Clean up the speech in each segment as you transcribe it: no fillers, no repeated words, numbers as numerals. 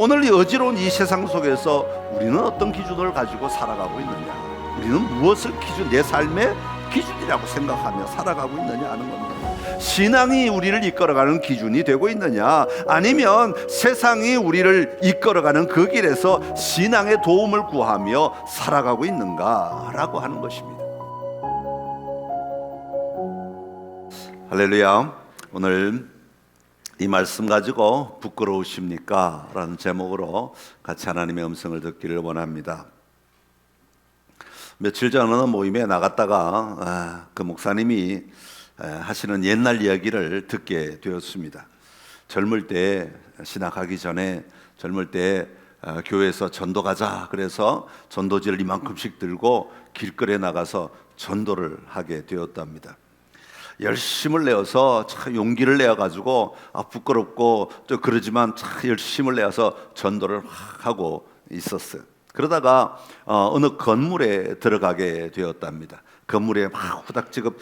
오늘 이 어지러운 이 세상 속에서 우리는 어떤 기준을 가지고 살아가고 있느냐, 우리는 무엇을 내 삶의 기준이라고 생각하며 살아가고 있느냐 하는 겁니다. 신앙이 우리를 이끌어가는 기준이 되고 있느냐, 아니면 세상이 우리를 이끌어가는 그 길에서 신앙의 도움을 구하며 살아가고 있는가라고 하는 것입니다. 할렐루야. 오늘 이 말씀 가지고 부끄러우십니까? 라는 제목으로 같이 하나님의 음성을 듣기를 원합니다. 며칠 전 어느 모임에 나갔다가 그 목사님이 하시는 옛날 이야기를 듣게 되었습니다. 젊을 때, 신학하기 전에 젊을 때 교회에서 전도 가자 그래서 전도지를 이만큼씩 들고 길거리에 나가서 전도를 하게 되었답니다. 열심을 내어서 참 용기를 내어가지고 부끄럽고 또 그러지만 참 열심을 내어서 전도를 하고 있었어요. 그러다가 어느 건물에 들어가게 되었답니다. 건물에 막 후닥지급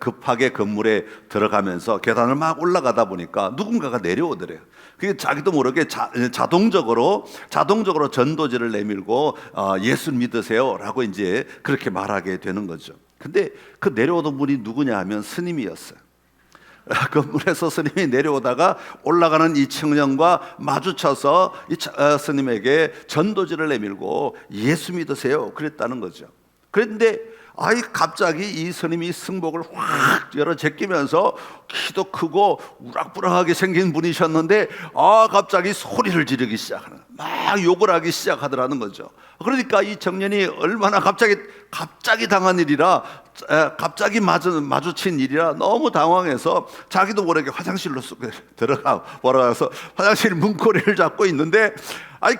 급하게 건물에 들어가면서 계단을 막 올라가다 보니까 누군가가 내려오더래요. 그게 자기도 모르게 자동적으로 전도지를 내밀고 예수 믿으세요라고 이제 그렇게 말하게 되는 거죠. 근데 그 내려오던 분이 누구냐 하면 스님이었어요. 건물에서 스님이 내려오다가 올라가는 이 청년과 마주쳐서 이 스님에게 전도지를 내밀고 예수 믿으세요 그랬다는 거죠. 그런데 갑자기 이 스님이 승복을 확 열어 제끼면서 키도 크고 우락부락하게 생긴 분이셨는데 갑자기 소리를 지르기 시작하는, 막 욕을 하기 시작하더라는 거죠. 그러니까 이 청년이 얼마나 갑자기 당한 일이라, 갑자기 마주친 일이라 너무 당황해서 자기도 모르게 화장실로 들어가서 화장실 문고리를 잡고 있는데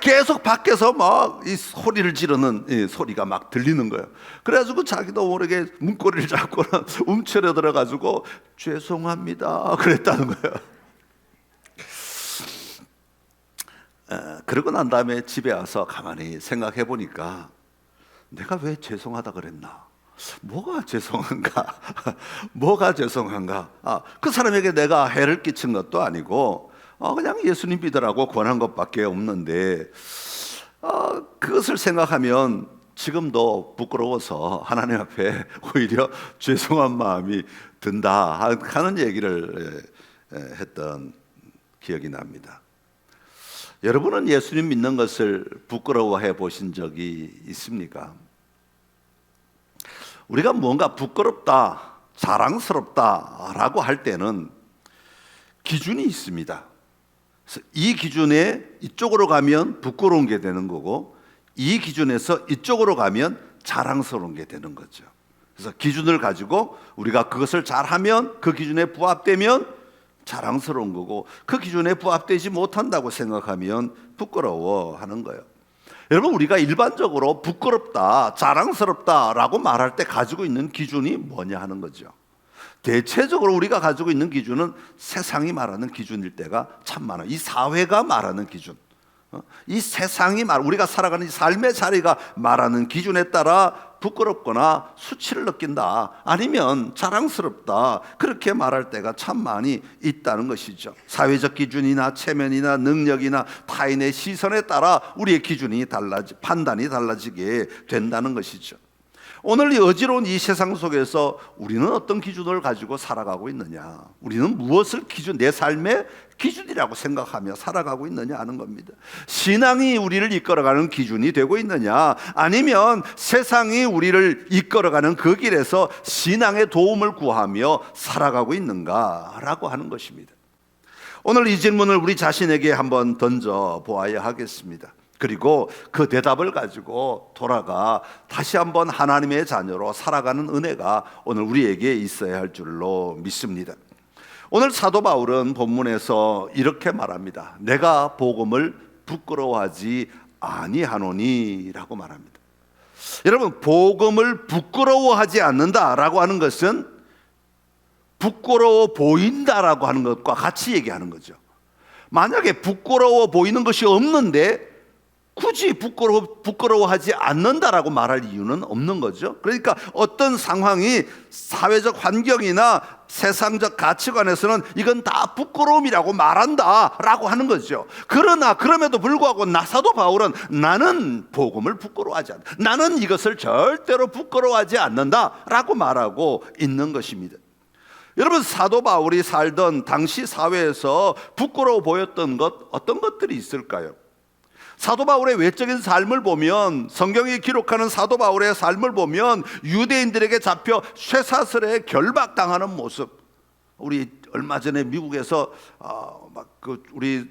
계속 밖에서 막 이 소리를 지르는 이 소리가 막 들리는 거예요. 그래가지고 자기도 모르게 문고리를 잡고 움츠려 들어가지고 죄송합니다 그랬다는 거예요. 그러고 난 다음에 집에 와서 가만히 생각해 보니까 내가 왜 죄송하다 그랬나? 뭐가 죄송한가? 뭐가 죄송한가? 그 사람에게 내가 해를 끼친 것도 아니고 그냥 예수님 믿으라고 권한 것밖에 없는데 그것을 생각하면 지금도 부끄러워서 하나님 앞에 오히려 죄송한 마음이 든다 하는 얘기를 했던 기억이 납니다. 여러분은 예수님 믿는 것을 부끄러워해 보신 적이 있습니까? 우리가 뭔가 부끄럽다, 자랑스럽다라고 할 때는 기준이 있습니다. 그래서 이 기준에 이쪽으로 가면 부끄러운 게 되는 거고, 이 기준에서 이쪽으로 가면 자랑스러운 게 되는 거죠. 그래서 기준을 가지고 우리가 그것을 잘하면, 그 기준에 부합되면 자랑스러운 거고, 그 기준에 부합되지 못한다고 생각하면 부끄러워하는 거예요. 여러분, 우리가 일반적으로 부끄럽다, 자랑스럽다라고 말할 때 가지고 있는 기준이 뭐냐 하는 거죠. 대체적으로 우리가 가지고 있는 기준은 세상이 말하는 기준일 때가 참 많아요. 이 사회가 말하는 기준, 이 세상이 우리가 살아가는 이 삶의 자리가 말하는 기준에 따라 부끄럽거나 수치를 느낀다, 아니면 자랑스럽다, 그렇게 말할 때가 참 많이 있다는 것이죠. 사회적 기준이나 체면이나 능력이나 타인의 시선에 따라 우리의 기준이 판단이 달라지게 된다는 것이죠. 오늘 이 어지러운 이 세상 속에서 우리는 어떤 기준을 가지고 살아가고 있느냐, 우리는 무엇을 내 삶의 기준이라고 생각하며 살아가고 있느냐 하는 겁니다. 신앙이 우리를 이끌어가는 기준이 되고 있느냐, 아니면 세상이 우리를 이끌어가는 그 길에서 신앙의 도움을 구하며 살아가고 있는가라고 하는 것입니다. 오늘 이 질문을 우리 자신에게 한번 던져 보아야 하겠습니다. 그리고 그 대답을 가지고 돌아가 다시 한번 하나님의 자녀로 살아가는 은혜가 오늘 우리에게 있어야 할 줄로 믿습니다. 오늘 사도 바울은 본문에서 이렇게 말합니다. 내가 복음을 부끄러워하지 아니하노니라고 말합니다. 여러분, 복음을 부끄러워하지 않는다라고 하는 것은 부끄러워 보인다라고 하는 것과 같이 얘기하는 거죠. 만약에 부끄러워 보이는 것이 없는데 굳이 부끄러워하지 않는다라고 말할 이유는 없는 거죠. 그러니까 어떤 상황이 사회적 환경이나 세상적 가치관에서는 이건 다 부끄러움이라고 말한다라고 하는 거죠. 그러나 그럼에도 불구하고 사도 바울은 나는 복음을 부끄러워하지 않는다, 나는 이것을 절대로 부끄러워하지 않는다라고 말하고 있는 것입니다. 여러분, 사도 바울이 살던 당시 사회에서 부끄러워 보였던 것, 어떤 것들이 있을까요? 사도 바울의 외적인 삶을 보면, 성경이 기록하는 사도 바울의 삶을 보면 유대인들에게 잡혀 쇠사슬에 결박당하는 모습. 우리 얼마 전에 미국에서 우리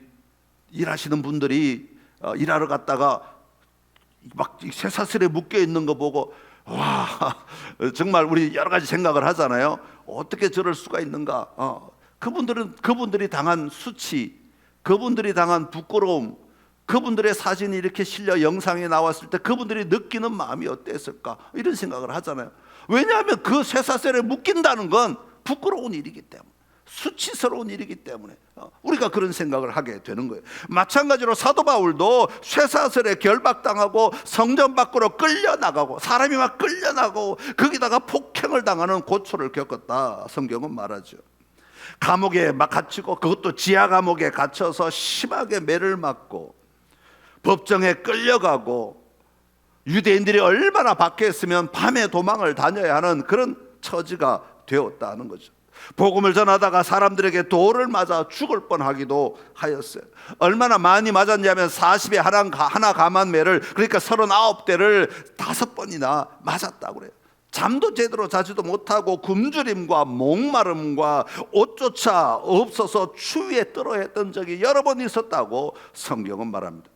일하시는 분들이 일하러 갔다가 막 쇠사슬에 묶여 있는 거 보고 와, 정말 우리 여러 가지 생각을 하잖아요. 어떻게 저럴 수가 있는가? 그분들이 당한 수치, 그분들이 당한 부끄러움, 그분들의 사진이 이렇게 실려 영상에 나왔을 때 그분들이 느끼는 마음이 어땠을까? 이런 생각을 하잖아요. 왜냐하면 그 쇠사슬에 묶인다는 건 부끄러운 일이기 때문에, 수치스러운 일이기 때문에 우리가 그런 생각을 하게 되는 거예요. 마찬가지로 사도 바울도 쇠사슬에 결박당하고 성전 밖으로 끌려나가고, 사람이 막 끌려나가고 거기다가 폭행을 당하는 고초를 겪었다, 성경은 말하죠. 감옥에 막 갇히고, 그것도 지하 감옥에 갇혀서 심하게 매를 맞고, 법정에 끌려가고, 유대인들이 얼마나 박해했으면 밤에 도망을 다녀야 하는 그런 처지가 되었다는 거죠. 복음을 전하다가 사람들에게 돌을 맞아 죽을 뻔하기도 하였어요. 얼마나 많이 맞았냐면 40에 하나 감한 매를, 그러니까 39대를 5번이나 맞았다고 그래요. 잠도 제대로 자지도 못하고 굶주림과 목마름과 옷조차 없어서 추위에 떨어했던 적이 여러 번 있었다고 성경은 말합니다.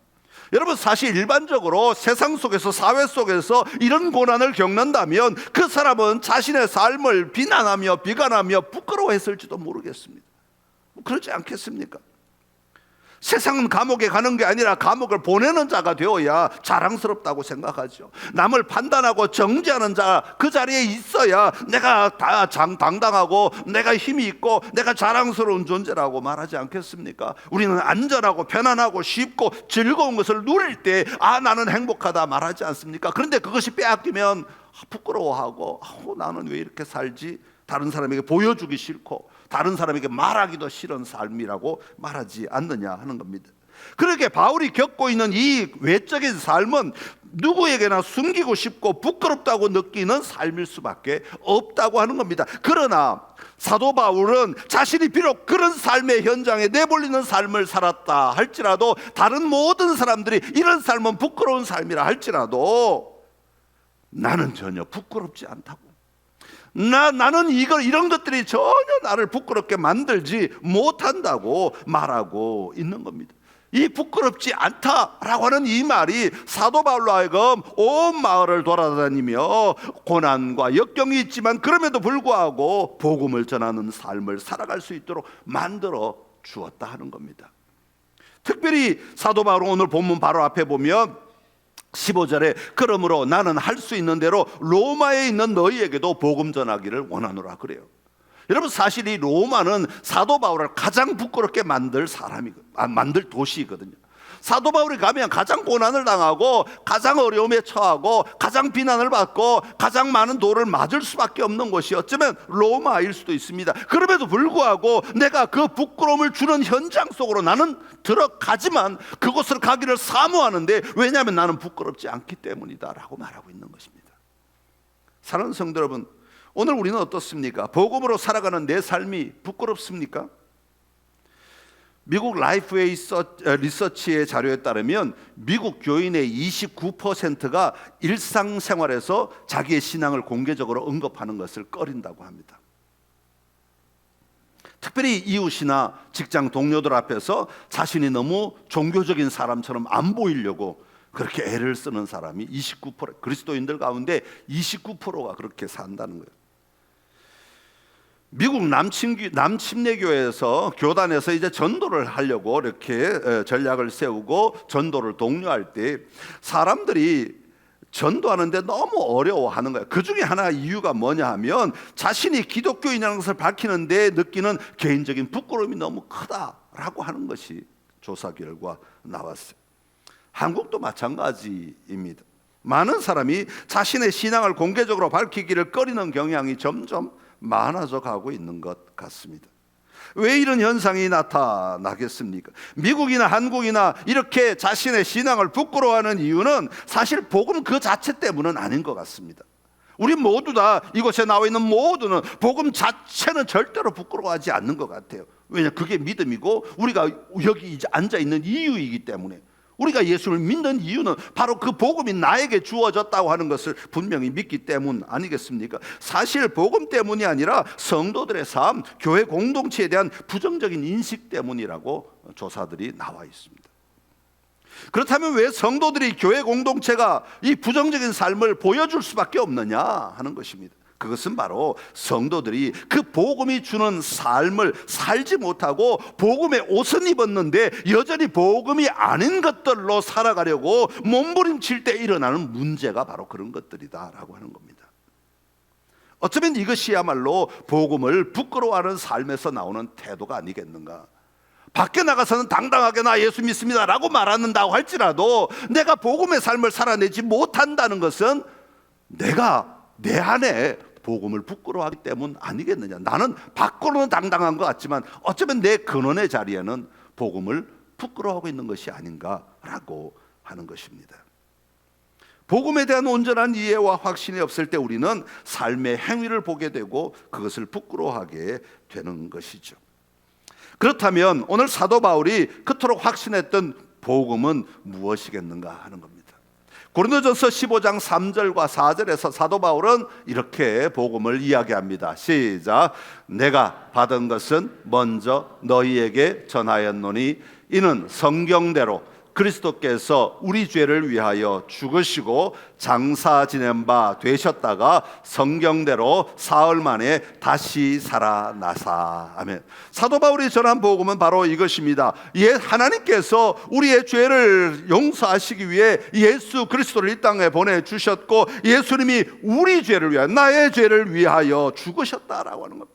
여러분, 사실 일반적으로 세상 속에서, 사회 속에서 이런 고난을 겪는다면 그 사람은 자신의 삶을 비난하며 비관하며 부끄러워했을지도 모르겠습니다. 그렇지 않겠습니까? 세상은 감옥에 가는 게 아니라 감옥을 보내는 자가 되어야 자랑스럽다고 생각하죠. 남을 판단하고 정죄하는 자, 그 자리에 있어야 내가 다 당당하고 내가 힘이 있고 내가 자랑스러운 존재라고 말하지 않겠습니까? 우리는 안전하고 편안하고 쉽고 즐거운 것을 누릴 때 나는 행복하다 말하지 않습니까? 그런데 그것이 빼앗기면 부끄러워하고 나는 왜 이렇게 살지? 다른 사람에게 보여주기 싫고 다른 사람에게 말하기도 싫은 삶이라고 말하지 않느냐 하는 겁니다. 그렇게 바울이 겪고 있는 이 외적인 삶은 누구에게나 숨기고 싶고 부끄럽다고 느끼는 삶일 수밖에 없다고 하는 겁니다. 그러나 사도 바울은 자신이 비록 그런 삶의 현장에 내몰리는 삶을 살았다 할지라도, 다른 모든 사람들이 이런 삶은 부끄러운 삶이라 할지라도 나는 전혀 부끄럽지 않다고, 나는 이런 것들이 전혀 나를 부끄럽게 만들지 못한다고 말하고 있는 겁니다. 이 부끄럽지 않다라고 하는 이 말이 사도 바울로 하여금 온 마을을 돌아다니며 고난과 역경이 있지만 그럼에도 불구하고 복음을 전하는 삶을 살아갈 수 있도록 만들어 주었다 하는 겁니다. 특별히 사도 바울은 오늘 본문 바로 앞에 보면 15절에 그러므로 나는 할 수 있는 대로 로마에 있는 너희에게도 복음 전하기를 원하노라 그래요. 여러분, 사실 이 로마는 사도 바울을 가장 부끄럽게 만들 도시이거든요. 사도 바울이 가면 가장 고난을 당하고 가장 어려움에 처하고 가장 비난을 받고 가장 많은 돌을 맞을 수밖에 없는 곳이 어쩌면 로마일 수도 있습니다. 그럼에도 불구하고 내가 그 부끄러움을 주는 현장 속으로 나는 들어가지만 그곳을 가기를 사모하는데, 왜냐하면 나는 부끄럽지 않기 때문이다 라고 말하고 있는 것입니다. 사랑하는 성도 여러분, 오늘 우리는 어떻습니까? 복음으로 살아가는 내 삶이 부끄럽습니까? 미국 라이프웨이 리서치의 자료에 따르면 미국 교인의 29%가 일상생활에서 자기의 신앙을 공개적으로 언급하는 것을 꺼린다고 합니다. 특별히 이웃이나 직장 동료들 앞에서 자신이 너무 종교적인 사람처럼 안 보이려고 그렇게 애를 쓰는 사람이 29%, 그리스도인들 가운데 29%가 그렇게 산다는 거예요. 미국 남침례교회에서 교단에서 이제 전도를 하려고 이렇게 전략을 세우고 전도를 독려할 때 사람들이 전도하는데 너무 어려워하는 거예요. 그 중에 하나 이유가 뭐냐 하면 자신이 기독교인이라는 것을 밝히는데 느끼는 개인적인 부끄러움이 너무 크다라고 하는 것이 조사 결과 나왔어요. 한국도 마찬가지입니다. 많은 사람이 자신의 신앙을 공개적으로 밝히기를 꺼리는 경향이 점점 많아져 가고 있는 것 같습니다. 왜 이런 현상이 나타나겠습니까? 미국이나 한국이나 이렇게 자신의 신앙을 부끄러워하는 이유는 사실 복음 그 자체 때문은 아닌 것 같습니다. 우리 모두 다, 이곳에 나와 있는 모두는 복음 자체는 절대로 부끄러워하지 않는 것 같아요. 왜냐하면 그게 믿음이고 우리가 여기 이제 앉아 있는 이유이기 때문에, 우리가 예수를 믿는 이유는 바로 그 복음이 나에게 주어졌다고 하는 것을 분명히 믿기 때문 아니겠습니까? 사실 복음 때문이 아니라 성도들의 삶, 교회 공동체에 대한 부정적인 인식 때문이라고 조사들이 나와 있습니다. 그렇다면 왜 성도들이 교회 공동체가 이 부정적인 삶을 보여줄 수밖에 없느냐 하는 것입니다. 그것은 바로 성도들이 그 복음이 주는 삶을 살지 못하고 복음의 옷은 입었는데 여전히 복음이 아닌 것들로 살아가려고 몸부림칠 때 일어나는 문제가 바로 그런 것들이다라고 하는 겁니다. 어쩌면 이것이야말로 복음을 부끄러워하는 삶에서 나오는 태도가 아니겠는가. 밖에 나가서는 당당하게 나 예수 믿습니다 라고 말한다고 할지라도 내가 복음의 삶을 살아내지 못한다는 것은 내가 내 안에 복음을 부끄러워하기 때문 아니겠느냐. 나는 밖으로는 당당한 것 같지만 어쩌면 내 근원의 자리에는 복음을 부끄러워하고 있는 것이 아닌가라고 하는 것입니다. 복음에 대한 온전한 이해와 확신이 없을 때 우리는 삶의 행위를 보게 되고 그것을 부끄러워하게 되는 것이죠. 그렇다면 오늘 사도 바울이 그토록 확신했던 복음은 무엇이겠는가 하는 겁니다. 고린도전서 15장 3절과 4절에서 사도 바울은 이렇게 복음을 이야기합니다. 시작. 내가 받은 것은 먼저 너희에게 전하였노니 이는 성경대로 그리스도께서 우리 죄를 위하여 죽으시고 장사 지낸 바 되셨다가 성경대로 사흘 만에 다시 살아나사. 아멘. 사도 바울이 전한 복음은 바로 이것입니다. 하나님께서 우리의 죄를 용서하시기 위해 예수 그리스도를 이 땅에 보내주셨고 예수님이 우리 죄를 위하여, 나의 죄를 위하여 죽으셨다라고 하는 겁니다.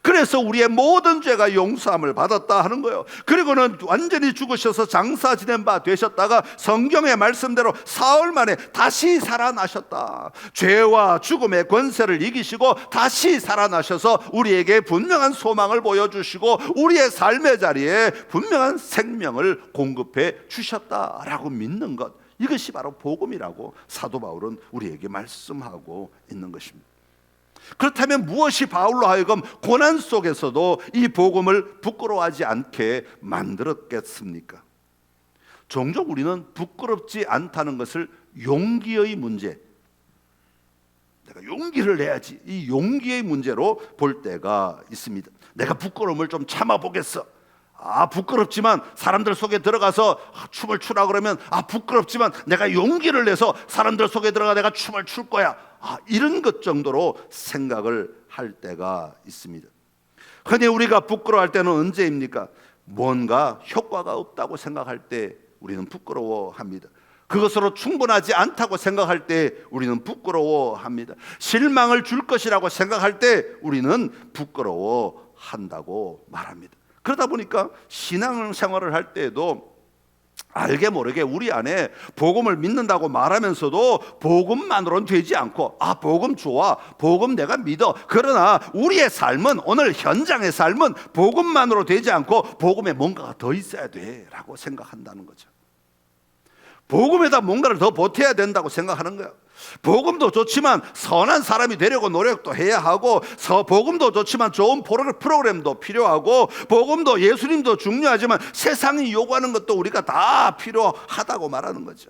그래서 우리의 모든 죄가 용서함을 받았다 하는 거예요. 그리고는 완전히 죽으셔서 장사 지낸 바 되셨다가 성경의 말씀대로 사흘 만에 다시 살아나셨다. 죄와 죽음의 권세를 이기시고 다시 살아나셔서 우리에게 분명한 소망을 보여주시고 우리의 삶의 자리에 분명한 생명을 공급해 주셨다라고 믿는 것, 이것이 바로 복음이라고 사도 바울은 우리에게 말씀하고 있는 것입니다. 그렇다면 무엇이 바울로 하여금 고난 속에서도 이 복음을 부끄러워하지 않게 만들었겠습니까? 종종 우리는 부끄럽지 않다는 것을 용기의 문제, 내가 용기를 내야지, 이 용기의 문제로 볼 때가 있습니다. 내가 부끄러움을 좀 참아보겠어. 부끄럽지만 사람들 속에 들어가서 춤을 추라 그러면 부끄럽지만 내가 용기를 내서 사람들 속에 들어가 내가 춤을 출 거야. 이런 것 정도로 생각을 할 때가 있습니다. 흔히 우리가 부끄러워할 때는 언제입니까? 뭔가 효과가 없다고 생각할 때 우리는 부끄러워합니다. 그것으로 충분하지 않다고 생각할 때 우리는 부끄러워합니다. 실망을 줄 것이라고 생각할 때 우리는 부끄러워한다고 말합니다. 그러다 보니까 신앙생활을 할 때에도 알게 모르게 우리 안에 복음을 믿는다고 말하면서도 복음만으로는 되지 않고 복음 좋아, 복음 내가 믿어. 그러나 우리의 삶은, 오늘 현장의 삶은 복음만으로 되지 않고 복음에 뭔가가 더 있어야 돼라고 생각한다는 거죠. 복음에다 뭔가를 더 보태야 된다고 생각하는 거예요. 복음도 좋지만 선한 사람이 되려고 노력도 해야 하고, 복음도 좋지만 좋은 프로그램도 필요하고, 복음도 예수님도 중요하지만 세상이 요구하는 것도 우리가 다 필요하다고 말하는 거죠.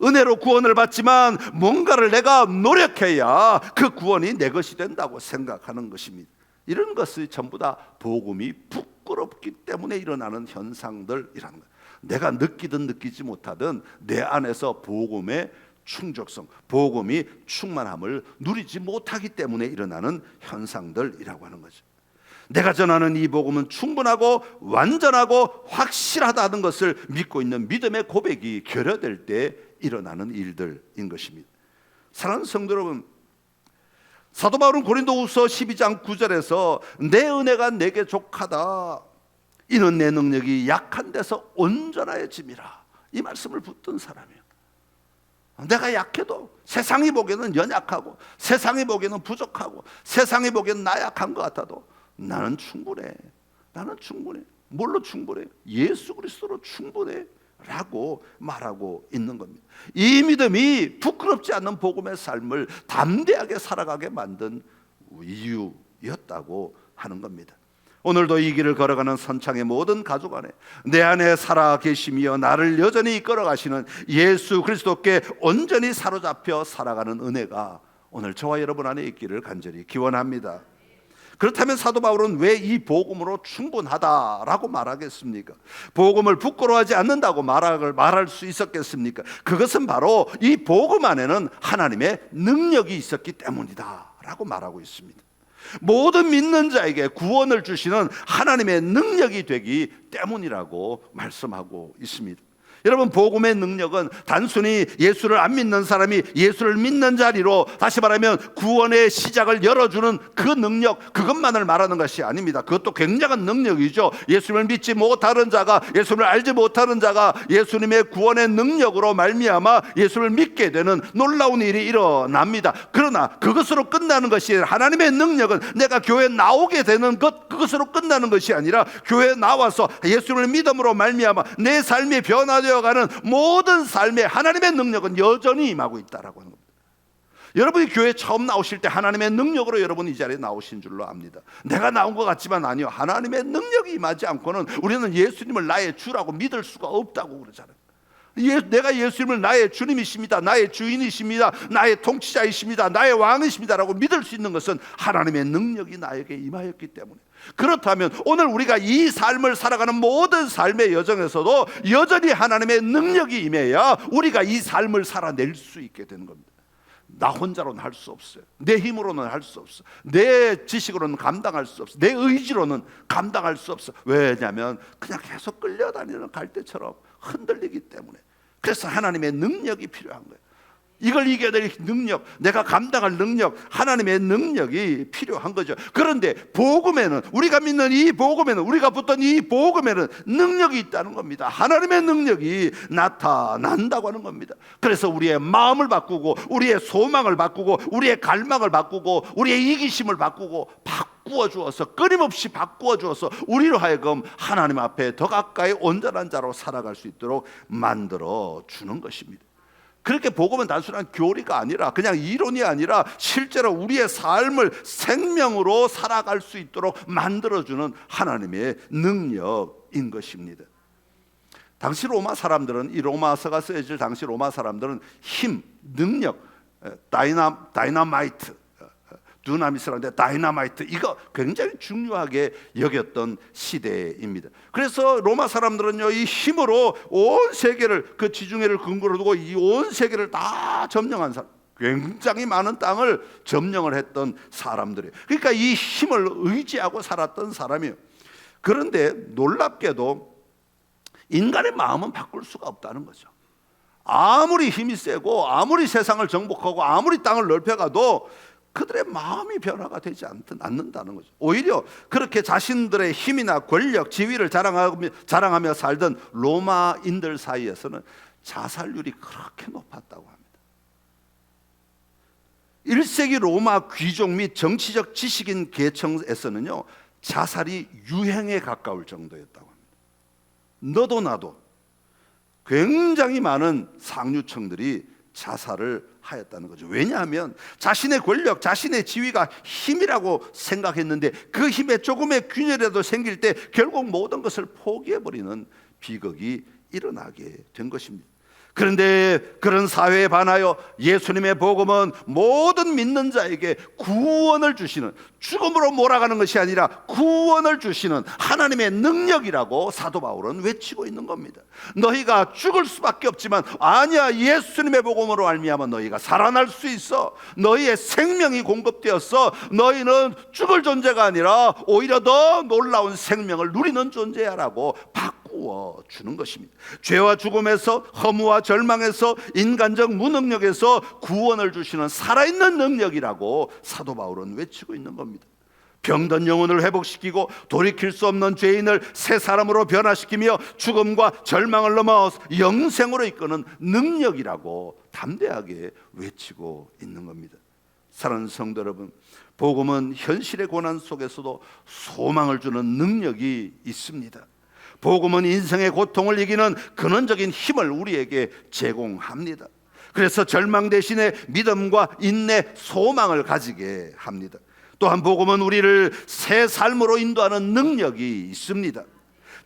은혜로 구원을 받지만 뭔가를 내가 노력해야 그 구원이 내 것이 된다고 생각하는 것입니다. 이런 것이 전부 다 복음이 부끄럽기 때문에 일어나는 현상들이라는 거예요. 내가 느끼든 느끼지 못하든 내 안에서 복음의 충족성, 복음이 충만함을 누리지 못하기 때문에 일어나는 현상들이라고 하는 거죠. 내가 전하는 이 복음은 충분하고 완전하고 확실하다는 것을 믿고 있는 믿음의 고백이 결여될 때 일어나는 일들인 것입니다. 사랑하는 성도 여러분, 사도 바울은 고린도후서 12장 9절에서 내 은혜가 내게 족하다, 이는 내 능력이 약한 데서 온전하여짐이라, 이 말씀을 붙든 사람이에요. 내가 약해도 세상이 보기에는 연약하고 세상이 보기에는 부족하고 세상이 보기에는 나약한 것 같아도 나는 충분해. 나는 충분해. 뭘로 충분해? 예수 그리스도로 충분해 라고 말하고 있는 겁니다. 이 믿음이 부끄럽지 않는 복음의 삶을 담대하게 살아가게 만든 이유였다고 하는 겁니다. 오늘도 이 길을 걸어가는 선창의 모든 가족 안에 내 안에 살아 계시며 나를 여전히 이끌어 가시는 예수 그리스도께 온전히 사로잡혀 살아가는 은혜가 오늘 저와 여러분 안에 있기를 간절히 기원합니다. 그렇다면 사도 바울은 왜 이 복음으로 충분하다라고 말하겠습니까? 복음을 부끄러워하지 않는다고 말할 수 있었겠습니까? 그것은 바로 이 복음 안에는 하나님의 능력이 있었기 때문이다 라고 말하고 있습니다. 모든 믿는 자에게 구원을 주시는 하나님의 능력이 되기 때문이라고 말씀하고 있습니다. 여러분, 복음의 능력은 단순히 예수를 안 믿는 사람이 예수를 믿는 자리로, 다시 말하면 구원의 시작을 열어주는 그 능력, 그것만을 말하는 것이 아닙니다. 그것도 굉장한 능력이죠. 예수님을 믿지 못하는 자가, 예수님을 알지 못하는 자가 예수님의 구원의 능력으로 말미암아 예수를 믿게 되는 놀라운 일이 일어납니다. 그러나 그것으로 끝나는 것이 아니라, 하나님의 능력은 내가 교회에 나오게 되는 그것으로 끝나는 것이 아니라 교회에 나와서 예수님을 믿음으로 말미암아 내 삶이 변화되어 가는 모든 삶에 하나님의 능력은 여전히 임하고 있다라고 하는 겁니다. 여러분이 교회에 처음 나오실 때 하나님의 능력으로 여러분 이 자리에 나오신 줄로 압니다. 내가 나온 것 같지만 아니요, 하나님의 능력이 임하지 않고는 우리는 예수님을 나의 주라고 믿을 수가 없다고 그러잖아요. 내가 예수님을 나의 주님이십니다, 나의 주인이십니다, 나의 통치자이십니다, 나의 왕이십니다 라고 믿을 수 있는 것은 하나님의 능력이 나에게 임하였기 때문에, 그렇다면 오늘 우리가 이 삶을 살아가는 모든 삶의 여정에서도 여전히 하나님의 능력이 임해야 우리가 이 삶을 살아낼 수 있게 되는 겁니다. 나 혼자로는 할 수 없어요. 내 힘으로는 할 수 없어. 내 지식으로는 감당할 수 없어. 내 의지로는 감당할 수 없어. 왜냐하면 그냥 계속 끌려다니는 갈대처럼 흔들리기 때문에. 그래서 하나님의 능력이 필요한 거예요. 이걸 이겨낼 능력, 내가 감당할 능력, 하나님의 능력이 필요한 거죠. 그런데 복음에는, 우리가 믿는 이 복음에는, 우리가 붙던 이 복음에는 능력이 있다는 겁니다. 하나님의 능력이 나타난다고 하는 겁니다. 그래서 우리의 마음을 바꾸고, 우리의 소망을 바꾸고, 우리의 갈망을 바꾸고, 우리의 이기심을 바꾸고 바꾸어 주어서, 끊임없이 바꾸어 주어서 우리로 하여금 하나님 앞에 더 가까이 온전한 자로 살아갈 수 있도록 만들어 주는 것입니다. 그렇게 복음은 단순한 교리가 아니라, 그냥 이론이 아니라 실제로 우리의 삶을 생명으로 살아갈 수 있도록 만들어주는 하나님의 능력인 것입니다. 당시 로마 사람들은, 이 로마서가 쓰여질 당시 로마 사람들은 힘, 능력, 다이나마이트, 두나미스라는데 다이나마이트, 이거 굉장히 중요하게 여겼던 시대입니다. 그래서 로마 사람들은요, 이 힘으로 온 세계를, 그 지중해를 근거로 두고 이 온 세계를 다 점령한 사람, 굉장히 많은 땅을 점령을 했던 사람들이에요. 그러니까 이 힘을 의지하고 살았던 사람이에요. 그런데 놀랍게도 인간의 마음은 바꿀 수가 없다는 거죠. 아무리 힘이 세고 아무리 세상을 정복하고 아무리 땅을 넓혀가도 그들의 마음이 변화가 되지 않는다는 거죠. 오히려 그렇게 자신들의 힘이나 권력, 지위를 자랑하며 살던 로마인들 사이에서는 자살률이 그렇게 높았다고 합니다. 1세기 로마 귀족 및 정치적 지식인 계층에서는요, 자살이 유행에 가까울 정도였다고 합니다. 너도 나도 굉장히 많은 상류층들이 자살을 하였다는 거죠. 왜냐하면 자신의 권력, 자신의 지위가 힘이라고 생각했는데 그 힘에 조금의 균열이라도 생길 때 결국 모든 것을 포기해버리는 비극이 일어나게 된 것입니다. 그런데 그런 사회에 반하여 예수님의 복음은 모든 믿는 자에게 구원을 주시는, 죽음으로 몰아가는 것이 아니라 구원을 주시는 하나님의 능력이라고 사도 바울은 외치고 있는 겁니다. 너희가 죽을 수밖에 없지만 아니야, 예수님의 복음으로 말미암아 너희가 살아날 수 있어. 너희의 생명이 공급되었어. 너희는 죽을 존재가 아니라 오히려 더 놀라운 생명을 누리는 존재야라고 바꾸어 주는 것입니다. 죄와 죽음에서, 허무와 절망에서, 인간적 무능력에서 구원을 주시는 살아있는 능력이라고 사도 바울은 외치고 있는 겁니다. 병든 영혼을 회복시키고 돌이킬 수 없는 죄인을 새 사람으로 변화시키며 죽음과 절망을 넘어 영생으로 이끄는 능력이라고 담대하게 외치고 있는 겁니다. 사랑하는 성도 여러분, 복음은 현실의 고난 속에서도 소망을 주는 능력이 있습니다. 복음은 인생의 고통을 이기는 근원적인 힘을 우리에게 제공합니다. 그래서 절망 대신에 믿음과 인내, 소망을 가지게 합니다. 또한 복음은 우리를 새 삶으로 인도하는 능력이 있습니다.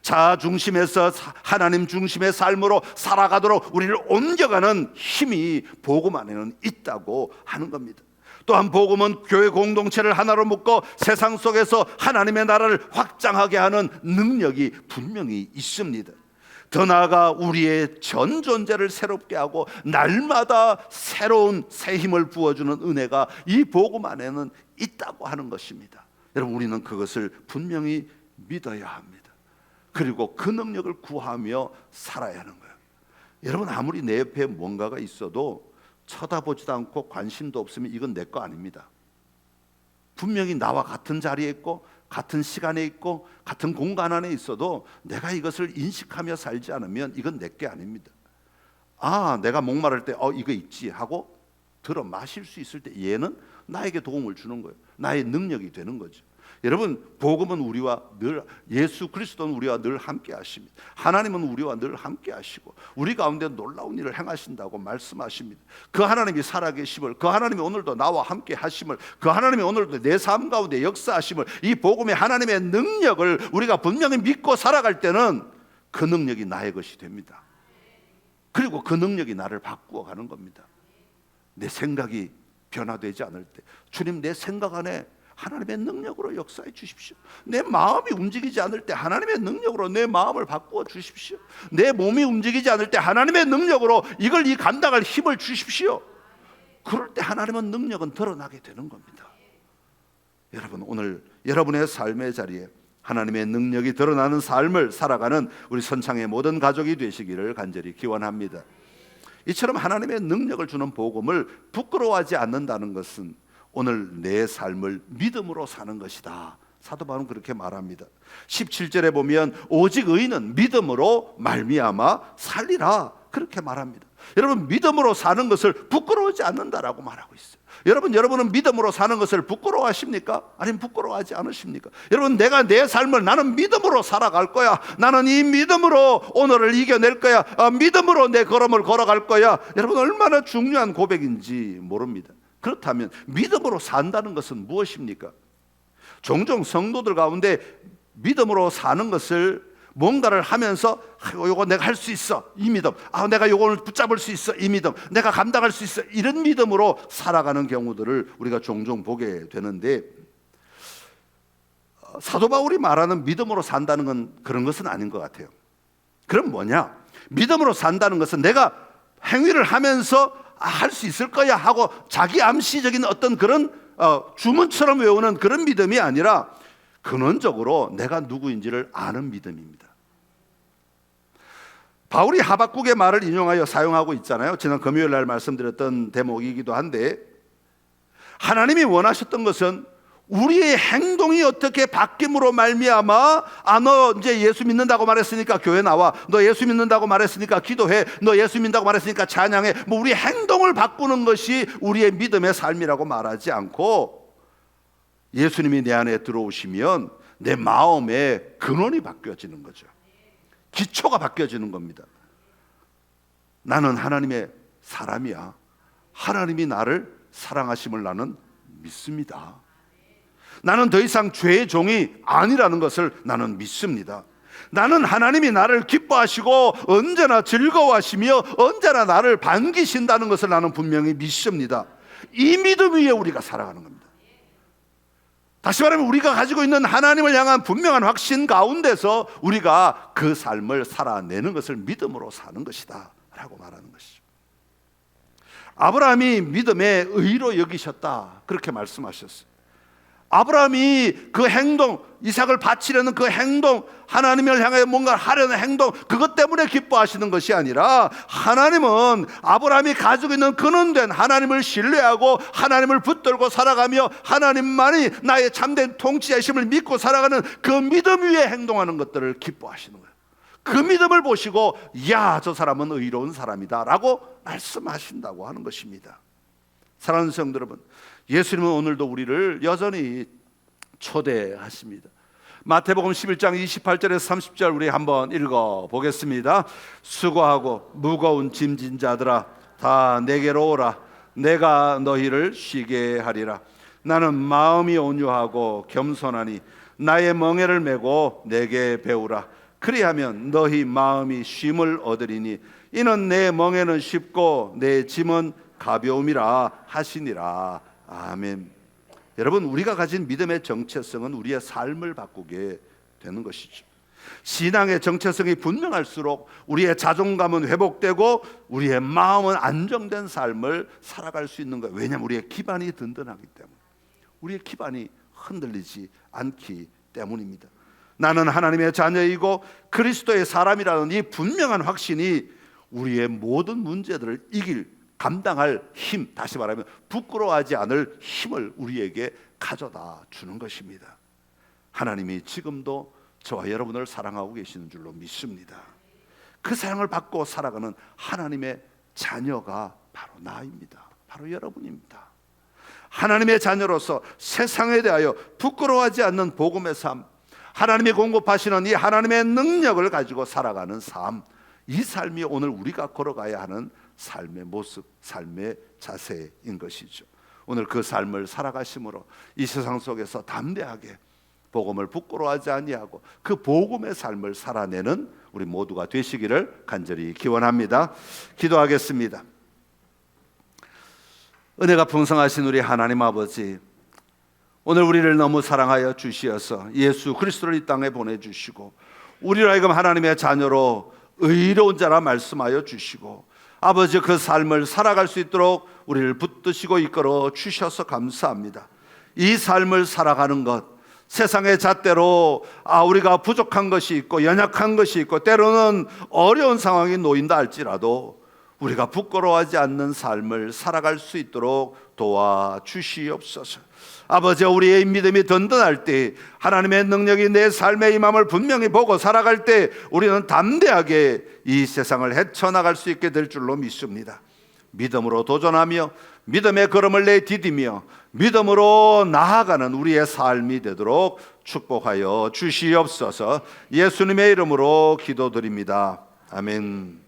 자아 중심에서 하나님 중심의 삶으로 살아가도록 우리를 옮겨가는 힘이 복음 안에는 있다고 하는 겁니다. 또한 복음은 교회 공동체를 하나로 묶어 세상 속에서 하나님의 나라를 확장하게 하는 능력이 분명히 있습니다. 더 나아가 우리의 전 존재를 새롭게 하고 날마다 새로운 새 힘을 부어주는 은혜가 이 복음 안에는 있다고 하는 것입니다. 여러분, 우리는 그것을 분명히 믿어야 합니다. 그리고 그 능력을 구하며 살아야 하는 거예요. 여러분, 아무리 내 옆에 뭔가가 있어도 쳐다보지도 않고 관심도 없으면 이건 내 거 아닙니다. 분명히 나와 같은 자리에 있고 같은 시간에 있고 같은 공간 안에 있어도 내가 이것을 인식하며 살지 않으면 이건 내 게 아닙니다. 아, 내가 목마를 때 이거 있지 하고 들어 마실 수 있을 때 얘는 나에게 도움을 주는 거예요. 나의 능력이 되는 거죠. 여러분, 복음은 우리와 늘, 예수 그리스도는 우리와 늘 함께 하십니다. 하나님은 우리와 늘 함께 하시고 우리 가운데 놀라운 일을 행하신다고 말씀하십니다. 그 하나님이 살아계심을, 그 하나님이 오늘도 나와 함께 하심을, 그 하나님이 오늘도 내 삶 가운데 역사하심을, 이 복음의 하나님의 능력을 우리가 분명히 믿고 살아갈 때는 그 능력이 나의 것이 됩니다. 그리고 그 능력이 나를 바꾸어 가는 겁니다. 내 생각이 변화되지 않을 때, 주님, 내 생각 안에 하나님의 능력으로 역사해 주십시오. 내 마음이 움직이지 않을 때 하나님의 능력으로 내 마음을 바꾸어 주십시오. 내 몸이 움직이지 않을 때 하나님의 능력으로 이 감당할 힘을 주십시오. 그럴 때 하나님의 능력은 드러나게 되는 겁니다. 여러분, 오늘 여러분의 삶의 자리에 하나님의 능력이 드러나는 삶을 살아가는 우리 선창의 모든 가족이 되시기를 간절히 기원합니다. 이처럼 하나님의 능력을 주는 복음을 부끄러워하지 않는다는 것은 오늘 내 삶을 믿음으로 사는 것이다. 사도 바울은 그렇게 말합니다. 17절에 보면 오직 의인은 믿음으로 말미암아 살리라, 그렇게 말합니다. 여러분, 믿음으로 사는 것을 부끄러워하지 않는다라고 말하고 있어요. 여러분은 믿음으로 사는 것을 부끄러워하십니까? 아니면 부끄러워하지 않으십니까? 여러분, 내가 내 삶을 나는 믿음으로 살아갈 거야. 나는 이 믿음으로 오늘을 이겨낼 거야. 믿음으로 내 걸음을 걸어갈 거야. 여러분, 얼마나 중요한 고백인지 모릅니다. 그렇다면 믿음으로 산다는 것은 무엇입니까? 종종 성도들 가운데 믿음으로 사는 것을 뭔가를 하면서 이거 내가 할 수 있어, 이 믿음, 내가 이걸 붙잡을 수 있어, 이 믿음, 내가 감당할 수 있어, 이런 믿음으로 살아가는 경우들을 우리가 종종 보게 되는데, 사도 바울이 말하는 믿음으로 산다는 건 그런 것은 아닌 것 같아요. 그럼 뭐냐? 믿음으로 산다는 것은 내가 행위를 하면서 할 수 있을 거야 하고 자기 암시적인 어떤 그런 주문처럼 외우는 그런 믿음이 아니라 근원적으로 내가 누구인지를 아는 믿음입니다. 바울이 하박국의 말을 인용하여 사용하고 있잖아요. 지난 금요일 날 말씀드렸던 대목이기도 한데, 하나님이 원하셨던 것은 우리의 행동이 어떻게 바뀜으로 말미암아 너 이제 예수 믿는다고 말했으니까 교회 나와, 너 예수 믿는다고 말했으니까 기도해, 너 예수 믿는다고 말했으니까 찬양해, 우리 행동을 바꾸는 것이 우리의 믿음의 삶이라고 말하지 않고, 예수님이 내 안에 들어오시면 내 마음의 근원이 바뀌어지는 거죠. 기초가 바뀌어지는 겁니다. 나는 하나님의 사람이야. 하나님이 나를 사랑하심을 나는 믿습니다. 나는 더 이상 죄의 종이 아니라는 것을 나는 믿습니다. 나는 하나님이 나를 기뻐하시고 언제나 즐거워하시며 언제나 나를 반기신다는 것을 나는 분명히 믿습니다. 이 믿음 위에 우리가 살아가는 겁니다. 다시 말하면 우리가 가지고 있는 하나님을 향한 분명한 확신 가운데서 우리가 그 삶을 살아내는 것을 믿음으로 사는 것이다 라고 말하는 것이죠. 아브라함이 믿음의 의로 여기셨다, 그렇게 말씀하셨어요. 아브라함이 그 행동, 이삭을 바치려는 그 행동, 하나님을 향해 뭔가 하려는 행동, 그것 때문에 기뻐하시는 것이 아니라 하나님은 아브라함이 가지고 있는 근원된 하나님을 신뢰하고 하나님을 붙들고 살아가며 하나님만이 나의 참된 통치자심을 믿고 살아가는 그 믿음 위에 행동하는 것들을 기뻐하시는 거예요. 그 믿음을 보시고 야, 저 사람은 의로운 사람이다 라고 말씀하신다고 하는 것입니다. 사랑하는 성도 여러분, 예수님은 오늘도 우리를 여전히 초대하십니다. 마태복음 11장 28절에서 30절 우리 한번 읽어보겠습니다. 수고하고 무거운 짐진 자들아 다 내게로 오라. 내가 너희를 쉬게 하리라. 나는 마음이 온유하고 겸손하니 나의 멍에를 메고 내게 배우라. 그리하면 너희 마음이 쉼을 얻으리니 이는 내 멍에는 쉽고 내 짐은 가벼움이라 하시니라. 아멘. 여러분, 우리가 가진 믿음의 정체성은 우리의 삶을 바꾸게 되는 것이죠. 신앙의 정체성이 분명할수록 우리의 자존감은 회복되고 우리의 마음은 안정된 삶을 살아갈 수 있는 거예요. 왜냐하면 우리의 기반이 든든하기 때문에, 우리의 기반이 흔들리지 않기 때문입니다. 나는 하나님의 자녀이고 그리스도의 사람이라는 이 분명한 확신이 우리의 모든 문제들을 감당할 힘, 다시 말하면 부끄러워하지 않을 힘을 우리에게 가져다 주는 것입니다. 하나님이 지금도 저와 여러분을 사랑하고 계시는 줄로 믿습니다. 그 사랑을 받고 살아가는 하나님의 자녀가 바로 나입니다. 바로 여러분입니다. 하나님의 자녀로서 세상에 대하여 부끄러워하지 않는 복음의 삶, 하나님이 공급하시는 이 하나님의 능력을 가지고 살아가는 삶, 이 삶이 오늘 우리가 걸어가야 하는 삶의 모습, 삶의 자세인 것이죠. 오늘 그 삶을 살아가심으로 이 세상 속에서 담대하게 복음을 부끄러워하지 아니하고 그 복음의 삶을 살아내는 우리 모두가 되시기를 간절히 기원합니다. 기도하겠습니다. 은혜가 풍성하신 우리 하나님 아버지, 오늘 우리를 너무 사랑하여 주시어서 예수 그리스도를 이 땅에 보내주시고 우리로 하여금 하나님의 자녀로 의로운 자라 말씀하여 주시고 아버지 그 삶을 살아갈 수 있도록 우리를 붙드시고 이끌어 주셔서 감사합니다. 이 삶을 살아가는 것, 세상의 잣대로 우리가 부족한 것이 있고 연약한 것이 있고 때로는 어려운 상황이 놓인다 할지라도 우리가 부끄러워하지 않는 삶을 살아갈 수 있도록 도와주시옵소서. 아버지, 우리의 믿음이 든든할 때 하나님의 능력이 내 삶에 임함을 분명히 보고 살아갈 때 우리는 담대하게 이 세상을 헤쳐나갈 수 있게 될 줄로 믿습니다. 믿음으로 도전하며 믿음의 걸음을 내디디며 믿음으로 나아가는 우리의 삶이 되도록 축복하여 주시옵소서. 예수님의 이름으로 기도드립니다. 아멘.